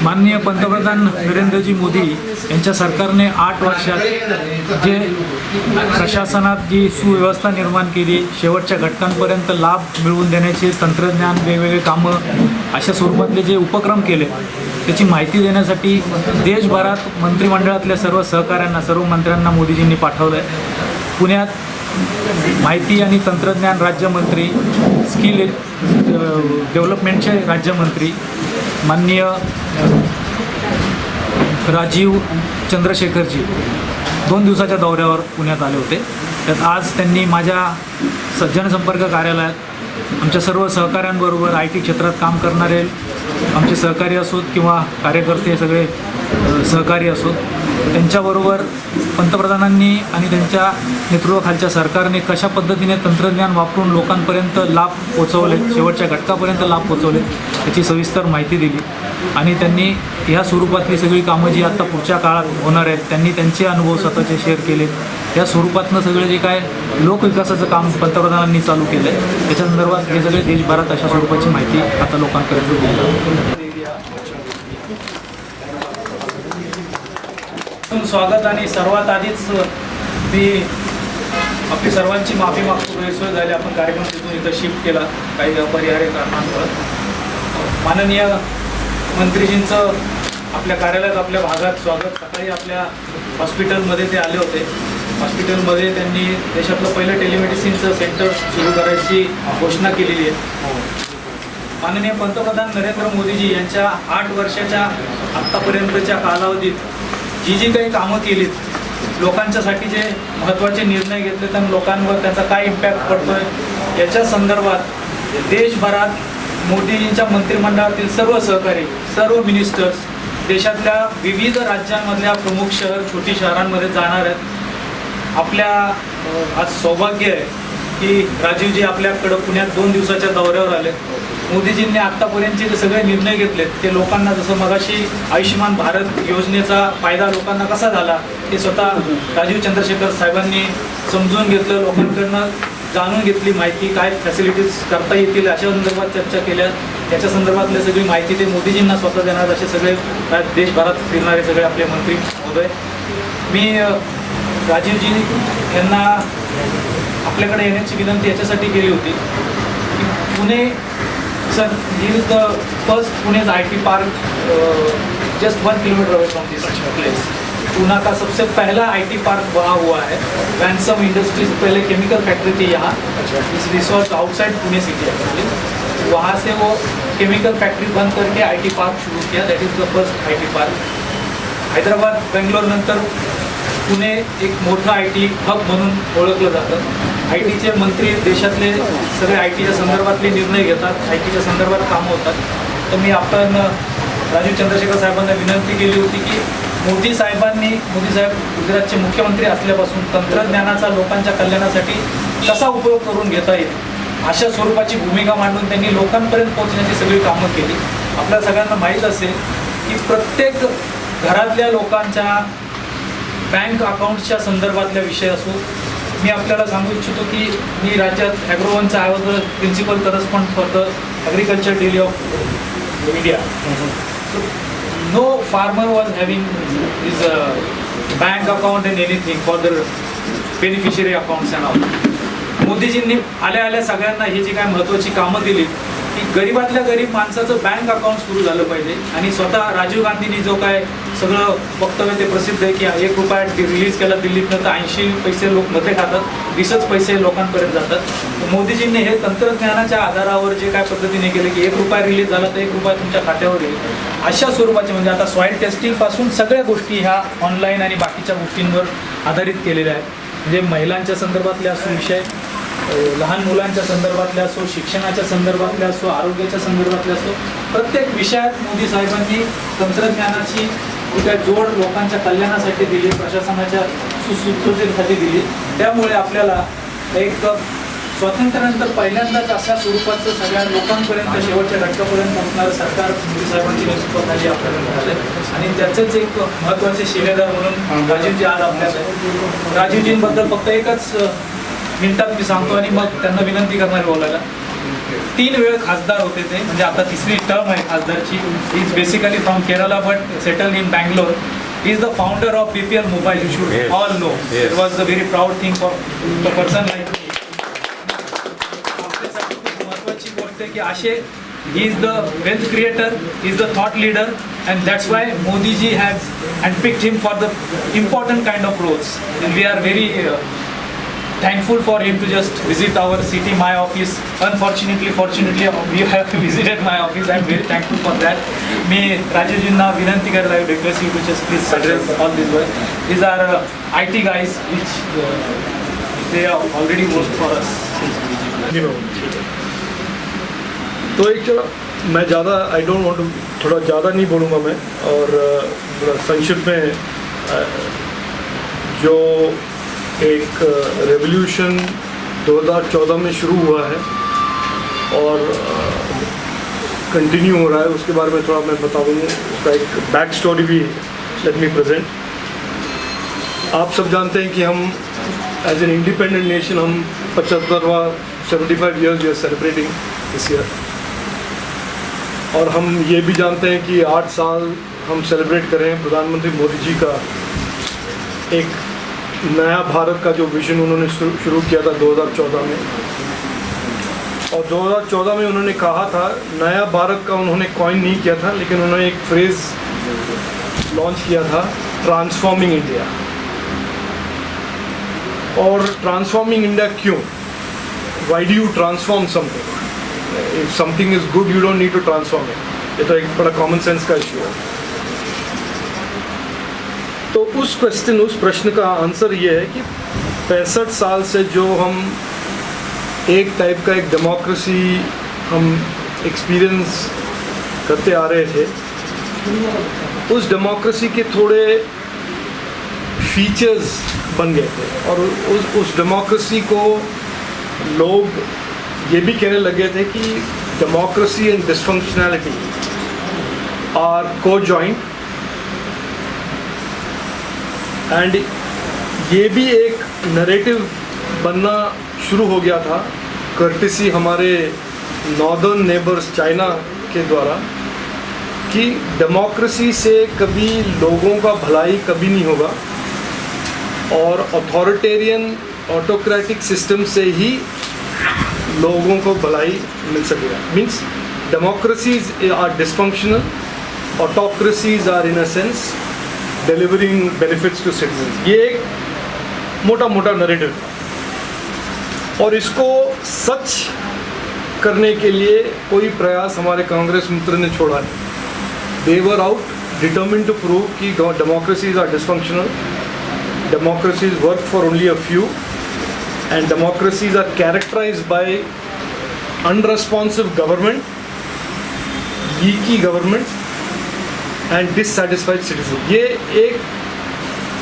माननीय पंतप्रधान नरेंद्रजी मोदी यांच्या सरकारने 8 वर्षात जे प्रशासनात जी सुव्यवस्था निर्माण केली, शेवटच्या घटकांपर्यंत लाभ मिळवून देण्याचे तंत्रज्ञान, वेगवेगळे कामं अशा स्वरूपातले जे उपक्रम केले त्याची माहिती देण्यासाठी देशभरात मंत्रिमंडळातल्या सर्व सहकाऱ्यांना, सर्व मंत्र्यांना मोदीजींनी पाठवलं आहे। पुण्यात माहिती आणि तंत्रज्ञान राज्यमंत्री, स्किल डेव्हलपमेंटचे राज्यमंत्री माननीय राजीव चंद्रशेखरजी 2 दिवसाच्या दौऱ्यावर पुण्यात आले होते। त्यात आज त्यांनी माझ्या जनसंपर्क कार्यालयात आमच्या सर्व सहकाऱ्यांबरोबर IT क्षेत्रात काम करणारे आमचे सहकारी असोत किंवा कार्यकर्ते सगळे सहकारी असोत, त्यांच्याबरोबर पंतप्रधानांनी आणि त्यांच्या नेतृत्वाखालच्या सरकारने कशा पद्धतीने तंत्रज्ञान वापरून लोकांपर्यंत लाभ पोचवले, शेवटच्या घटकापर्यंत लाभ पोचवले याची सविस्तर माहिती दिली। आणि त्यांनी ह्या स्वरूपातली सगळी कामं जी आता पुढच्या काळात होणार आहेत त्यांनी त्यांचे अनुभव स्वतःचे शेअर केले। या स्वरूपातनं सगळे जे काय लोकविकासाचं काम पंतप्रधानांनी चालू केलं आहे त्याच्या संदर्भात हे सगळे देशभरात अशा स्वरूपाची माहिती आता लोकांपर्यंत दिली। स्वागत आणि सर्वात आधीच मी आपली सर्वांची माफी मागतो, गैरसोय झाली, आपण कार्यक्रम तिथून इथं शिफ्ट केला काही अपरिहार्य कारणांमुळे। माननीय मंत्रीजींचं आपल्या कार्यालयात, आपल्या भागात स्वागत। सकाळी आपल्या हॉस्पिटलमध्ये ते आले होते। हॉस्पिटलमध्ये त्यांनी देशातलं पहिलं टेलिमेडिसिनचं सेंटर सुरू करायची घोषणा केलेली आहे। माननीय पंतप्रधान नरेंद्र मोदीजी यांच्या 8 वर्षाच्या आत्तापर्यंतच्या कालावधीत जी काही कामं केलीत, लोकांच्यासाठी जे महत्त्वाचे निर्णय घेतले आणि लोकांवर त्याचा काय इम्पॅक्ट पडतोय याच्या संदर्भात देशभरात मोदीजींच्या मंत्रिमंडळातील सर्व सहकारी, सर्व मिनिस्टर्स देशातल्या विविध राज्यांमधल्या प्रमुख शहर, छोटी शहरांमध्ये जाणार आहेत। आपल्या आज सौभाग्य आहे की राजीवजी आपल्याकडं पुण्यात 2 दिवसाच्या दौऱ्यावर आले। मोदीजींनी आत्तापर्यंतचे जे सगळे निर्णय घेतलेत ते लोकांना, जसं मगाशी आयुष्यमान भारत योजनेचा फायदा लोकांना कसा झाला ते स्वतः राजीव चंद्रशेखर साहेबांनी समजून घेतलं, लोकांकडनं जाणून घेतली माहिती, काय फॅसिलिटीज करता येतील अशा संदर्भात चर्चा केल्या। याच्या संदर्भातली सगळी माहिती ते मोदीजींना स्वतः देणार असे सगळे देशभरात फिरणारे सगळे आपले मंत्री महोदय। मी राजीवजी यांना आपल्याकडे येण्याची विनंती याच्यासाठी केली होती की Pune sir, he is the first Pune's IT park just 1 kilometre away from this place. Poona का सबसे पहला IT पार्क वहाँ हुआ है। वैनसम इंडस्ट्रीज पहले केमिकल फैक्ट्री थी यहाँ, this was outside Pune city actually. वहाँ से वो केमिकल फैक्ट्री बंद करके IT पार्क शुरू किया, that is the first IT park. Hyderabad, Bangalore नंतर पुणे एक मोठं IT हब म्हणून ओळखलं जातं। ITचे मंत्री देशातले सगळे ITच्या संदर्भातले निर्णय घेतात, ITच्या संदर्भात कामं होतात। तर मी आपण राजीव चंद्रशेखर साहेबांना विनंती केली होती की मोदी साहेब गुजरातचे मुख्यमंत्री असल्यापासून तंत्रज्ञानाचा लोकांच्या कल्याणासाठी कसा उपयोग करून घेता येईल अशा स्वरूपाची भूमिका मांडून त्यांनी लोकांपर्यंत पोहोचण्याची सगळी कामं केली। आपल्या सगळ्यांना माहीत असेल की प्रत्येक घरातल्या लोकांच्या बँक अकाउंट्सच्या संदर्भातल्या विषय असो, मी आपल्याला सांगू इच्छितो की मी राज्यात ॲग्रोवनचा I was the principal correspondent for the agriculture daily of India. No farmer was having his bank account and anything for the beneficiary accounts and all. मोदीजींनी आल्या सगळ्यांना ही जी काय महत्त्वाची कामं दिली की गरीबातल्या गरीब माणसाचं बँक अकाउंट सुरू झालं पाहिजे। आणि स्वतः राजीव गांधींनी जो काय सगळं वक्तव्य ते प्रसिद्ध आहे की 1 रुपया रिलीज केला दिल्लीतनं तर 80 पैसे लोक मध्ये खातात, 20च पैसे लोकांपर्यंत जातात। मोदीजींनी हे तंत्रज्ञानाच्या आधारावर जे काय पद्धतीने केले की 1 रुपया रिलीज झाला तर 1 रुपया तुमच्या खात्यावर येईल अशा स्वरूपाचे, म्हणजे आता सॉईल टेस्टिंगपासून सगळ्या गोष्टी ह्या ऑनलाईन आणि बाकीच्या गोष्टींवर आधारित केलेल्या आहेत। म्हणजे महिलांच्या संदर्भातले असो विषय, लहान मुलांच्या संदर्भातल्या असो, शिक्षणाच्या संदर्भातल्या असो, आरोग्याच्या संदर्भातल्या असो, प्रत्येक विषयात मोदी साहेबांनी तंत्रज्ञानाची काय जोड लोकांच्या कल्याणासाठी दिली, प्रशासनाच्या सुसूत्रतेसाठी दिली। त्यामुळे आपल्याला एक स्वातंत्र्यानंतर पहिल्यांदाच अशा स्वरूपाचं सगळ्या लोकांपर्यंत शेवटच्या घटकापर्यंत पोहोचणारं सरकार मोदी साहेबांची नेतृत्वाखाली आपल्याला मिळालं। आणि त्याचेच एक महत्त्वाचे शिलेदार म्हणून राजीवजी आज आपल्याला। राजीवजींबद्दल फक्त एकच मिनिटात मी सांगतो आणि मग त्यांना विनंती करणार बोलायला 3 वेळ खासदार होते ते, म्हणजे आता तिसरी टर्म आहे खासदारची. Is basically from Kerala but settle in Bangalore. He is the founder of BPL Mobile. You should all know. It was a very proud thing for the person like me. आपल्यासाठी खूप महत्त्वाची गोष्ट आहे की असे he is the wealth creator, he is the thought leader, and that's why Modi ji has handpicked him for the important kind of roles. And we are very thankful for him to just visit our city, my office. Unfortunately, fortunately, you have visited my office. I'm very thankful for that. मी राजेशजींना विनंती करायला request you to just please address all these words. These are IT guys which they have already worked for us. तो एक मैं ज़्यादा I don't want to थोड़ा ज़्यादा नहीं बोलूँगा मैं, और संक्षिप्त में जो एक रेवोल्यूशन 2014 में शुरू हुआ है और कंटिन्यू हो रहा है, उसके बारे में थोड़ा मैं बता दूँगा. उसका एक बैक स्टोरी भी लेट मी प्रेजेंट. आप सब जानते हैं कि हम एज एन इंडिपेंडेंट नेशन हम 75 years we are celebrating this year. और हम ये भी जानते हैं कि 8 साल हम सेलिब्रेट कर रहे हैं प्रधानमंत्री मोदी जी का एक नया भारत का जो विजन उन्होंने शुरू किया था 2014 में. और 2014 में उन्होंने कहा था, नया भारत का उन्होंने कॉइन नहीं किया था, लेकिन उन्होंने एक फ्रेज़ लॉन्च किया था, ट्रांसफॉर्मिंग इंडिया. और ट्रांसफॉर्मिंग इंडिया क्यों? Why do you transform something? If something is good you don't need to transform it. ये तो एक बड़ा कॉमन सेंस का इशू है. तो उस प्रश्न का आंसर ये है कि 65 साल से जो हम एक टाइप का एक डेमोक्रेसी हम एक्सपीरियंस करते आ रहे थे, उस डेमोक्रेसी के थोड़े फीचर्स बन गए थे. और उस डेमोक्रेसी को लोग ये भी कहने लगे थे कि democracy and dysfunctionality are को-जॉइंट. And ये भी एक नरेटिव बनना शुरू हो गया था कर्टिसी हमारे नॉर्दर्न नेबर्स चाइना के द्वारा, कि डेमोक्रेसी से कभी लोगों का भलाई कभी नहीं होगा और अथॉरिटेरियन ऑटोक्रेटिक सिस्टम से ही लोगों को भलाई मिल सकेगा. Means democracies are dysfunctional, autocracies are in a sense delivering benefits to citizens. ये एक मोटा नरेटिव था. और इसको सच करने के लिए कोई प्रयास हमारे कांग्रेस मित्र ने छोड़ा नहीं. They were out determined to prove कि democracies are dysfunctional, democracies work for only a few, and democracies are characterized by unresponsive government, leaky government, and dissatisfied citizen. ये एक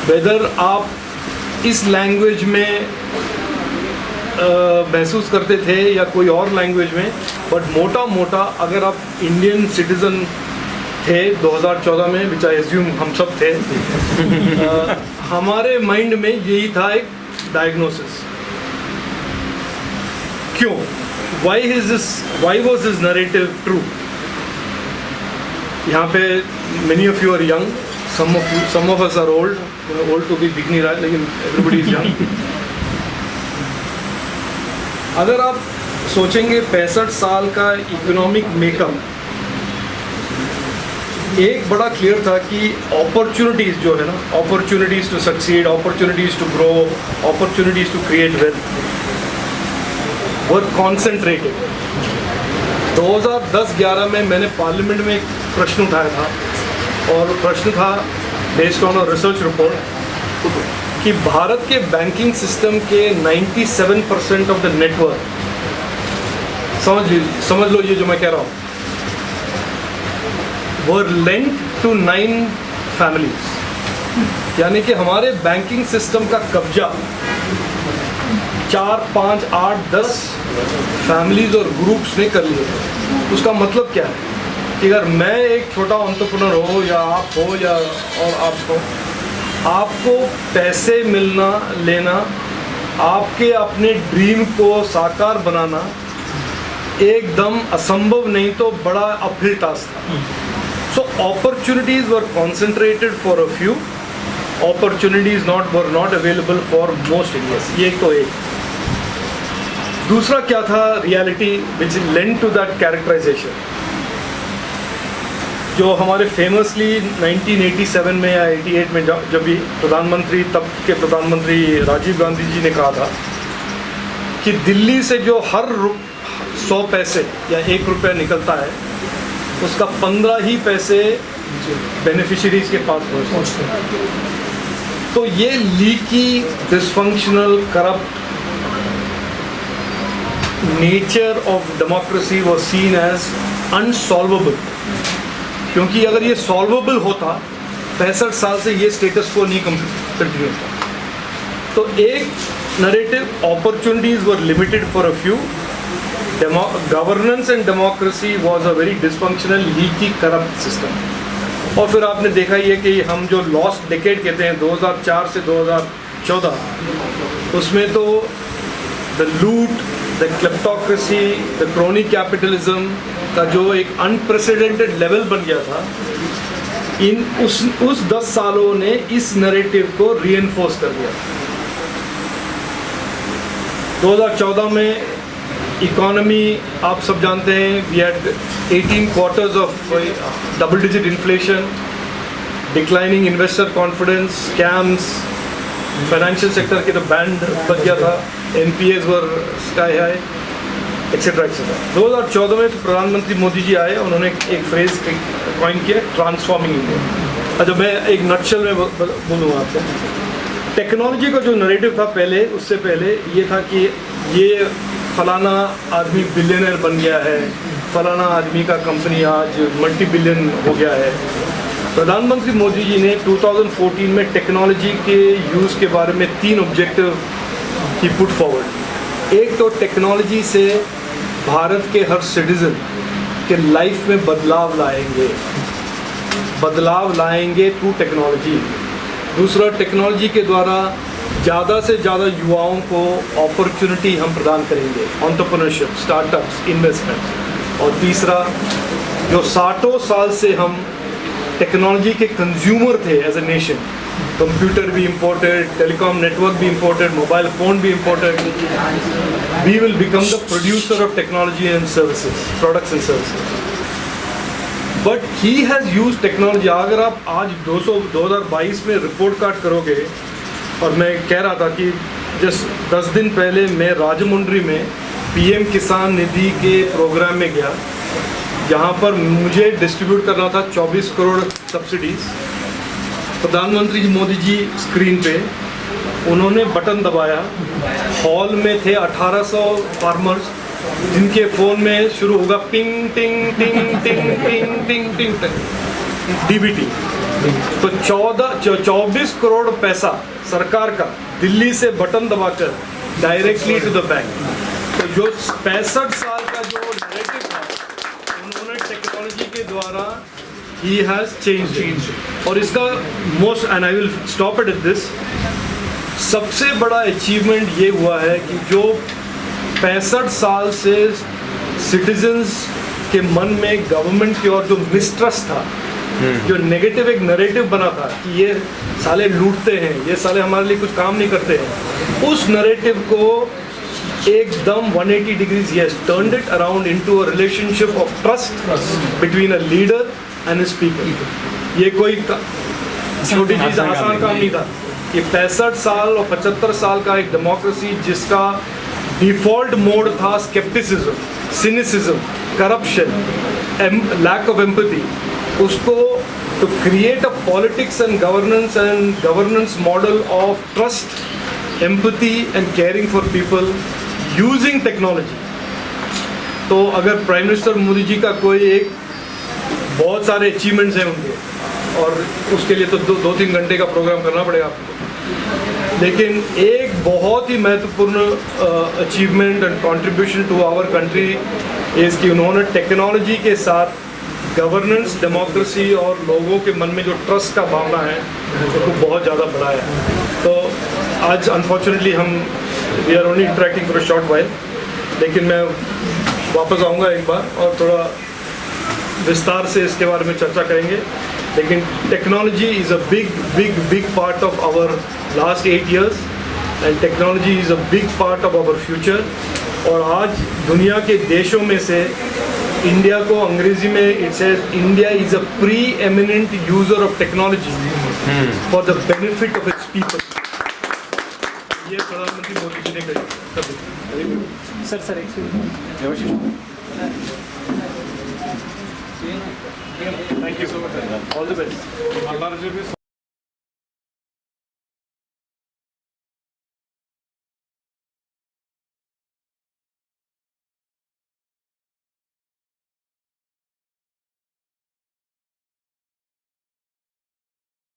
वेदर आप इस लैंग्वेज में महसूस करते थे या कोई और लैंग्वेज में, बट मोटा अगर आप इंडियन सिटीज़न थे 2014 में, विच आई एज्यूम हम सब थे, हमारे माइंड में यही था एक डायग्नोसिस. क्यों? Why was this narrative true? यहाँ पे many of you are young, some of us are old. Old तो भी दिख नहीं रहा है, लेकिन everybody is young. अगर आप सोचेंगे 65 साल का इकोनॉमिक मेकअप, एक बड़ा क्लियर था कि अपॉर्चुनिटीज़ जो है ना, opportunities to succeed, opportunities to grow, opportunities to create wealth were concentrated. 2010-11 में मैंने पार्लियामेंट में एक प्रश्न उठाया था, और प्रश्न था based on a research report कि भारत के बैंकिंग सिस्टम के 97% ऑफ द नेटवर्क, समझ लो ये जो मैं कह रहा हूँ, वर लेंट टू 9 फैमिलीज. यानी कि हमारे बैंकिंग सिस्टम का कब्जा 4, 5, 8, 10 फैमिलीज और ग्रुप्स ने कर लिए. उसका मतलब क्या है कि अगर मैं एक छोटा एंटरप्रेन्योर हो या आप हो या और आप हो, आपको पैसे मिलना लेना, आपके अपने ड्रीम को साकार बनाना एकदम असंभव नहीं तो बड़ा अपहिल टास्क था. So opportunities were concentrated for a few. Opportunities were not available for most Indians. ये तो एक. दूसरा क्या था reality which lent to that characterization. जो हमारे फेमसली 1987 में या 88 में जब भी तब के प्रधानमंत्री राजीव गांधी जी ने कहा था कि दिल्ली से जो हर 100 पैसे या 1 रुपया निकलता है उसका 15 ही पैसे बेनिफिशियरीज के पास पहुँचते हैं. तो ये leaky, dysfunctional, corrupt nature of democracy was seen as unsolvable. क्योंकि अगर ये सॉल्वेबल होता 65 साल से ये स्टेटस को नहीं कंटिन्यू होता. तो एक narrative, opportunities were limited for a few. Governance and democracy was a very dysfunctional, leaky, corrupt system. और फिर आपने देखा ही है कि हम जो लॉस्ट डिकेड कहते हैं 2004 से 2014, उसमें तो the loot, the kleptocracy, the crony capitalism का जो एक अनप्रेसिडेंटेड लेवल बन गया था, उस 10 सालों ने इस नैरेटिव को रीइंफोर्स कर दिया. 2014 में इकोनॉमी आप सब जानते हैं, we had 18 quarters of double digit inflation, declining investor confidence, scams, financial sector के तो बैंड बच गया था, NPAs were sky high, etcetera etcetera. 2014 में प्रधानमंत्री मोदी जी आए, उन्होंने एक फ्रेज कॉइन किया, ट्रांसफॉर्मिंग इंडिया. अच्छा, मैं एक नटशल में बोलूँगा आपको. टेक्नोलॉजी का जो नैरेटिव था पहले, उससे पहले ये था कि ये फलाना आदमी बिलियनर बन गया है, फलाना आदमी का कंपनी आज मल्टी बिलियन हो गया है. प्रधानमंत्री मोदी जी ने 2014 में टेक्नोलॉजी के यूज़ के बारे में 3 ऑब्जेक्टिव ही पुट फॉरवर्ड. एक तो टेक्नोलॉजी से भारत के हर सिटीज़न के लाइफ में बदलाव लाएंगे थ्रू टेक्नोलॉजी. दूसरा, टेक्नोलॉजी के द्वारा ज़्यादा से ज़्यादा युवाओं को अपॉर्चुनिटी हम प्रदान करेंगे, एंटरप्रेन्योरशिप, स्टार्टअप्स, इन्वेस्टमेंट. और तीसरा, जो 60 साल से हम टेक्नोलॉजी के कंज्यूमर थे एज ए नेशन, कंप्यूटर भी इम्पोर्टेड, टेलीकॉम नेटवर्क भी इम्पोर्टेड, मोबाइल फ़ोन भी imported, we will become the producer of technology and services, products and services. But he has use technology. अगर आप आज 2022 में रिपोर्ट कार्ड करोगे, और मैं कह रहा था कि जस्ट 10 दिन पहले मैं राजमुंड्री में PM किसान निधि के प्रोग्राम में गया, जहाँ पर मुझे डिस्ट्रीब्यूट करना था 24 करोड़ सब्सिडीज़. प्रधानमंत्री मोदी जी स्क्रीन पे उन्होंने बटन दबाया, हॉल में थे 1800 फार्मर्स जिनके फ़ोन में शुरू होगा पिंग टिंग टिंग टिंग टिंग टिंग टिंग DBT. तो 24 करोड़ पैसा सरकार का दिल्ली से बटन दबाकर डायरेक्टली टू द बैंक. तो जो 65 साल का जो नैरेटिव था, उन्होंने टेक्नोलॉजी के द्वारा he has changed. और इसका most, and I will stop it at this, सबसे बड़ा अचीवमेंट ये हुआ है कि जो 65 साल से सिटीजन्स के मन में गवर्नमेंट की ओर जो मिसट्रस्ट था, जो नेगेटिव एक नैरेटिव बना था कि ये साले लूटते हैं, ये साले हमारे लिए कुछ काम नहीं करते हैं, उस नैरेटिव को एकदम 180 degrees he has turned it around into a relationship of trust between a leader and his people. ये कोई छोटी चीज़, आसान काम नहीं था. ये 65 साल और 75 साल का एक डेमोक्रेसी जिसका डिफ़ॉल्ट मोड था scepticism, cynicism, corruption, lack of empathy, उसको to create a politics and governance model of trust, empathy and caring for people using technology. तो अगर प्राइम मिनिस्टर मोदी जी का कोई एक, बहुत सारे अचीवमेंट्स हैं उनके, और उसके लिए तो 2-3 घंटे का प्रोग्राम करना पड़ेगा आपको, लेकिन एक बहुत ही महत्वपूर्ण achievement and contribution to our country is कि उन्होंने टेक्नोलॉजी के साथ गवर्नेंस, डेमोक्रेसी और लोगों के मन में जो ट्रस्ट का भावना है उसको बहुत ज़्यादा बढ़ाया. तो आज अनफॉर्चुनेटली हम we are only interacting for a short while, लेकिन मैं वापस आऊँगा एक बार और थोड़ा विस्तार से इसके बारे में चर्चा करेंगे। लेकिन technology is a big part of our last 8 years and technology is a big part of our future. और आज दुनिया के देशों में से इंडिया को अंग्रेजी में it says India is a pre eminent user of technology for the benefit of its people. ये प्रधानमंत्री मोदी जी ने कही। Sir thank you so much, all the best.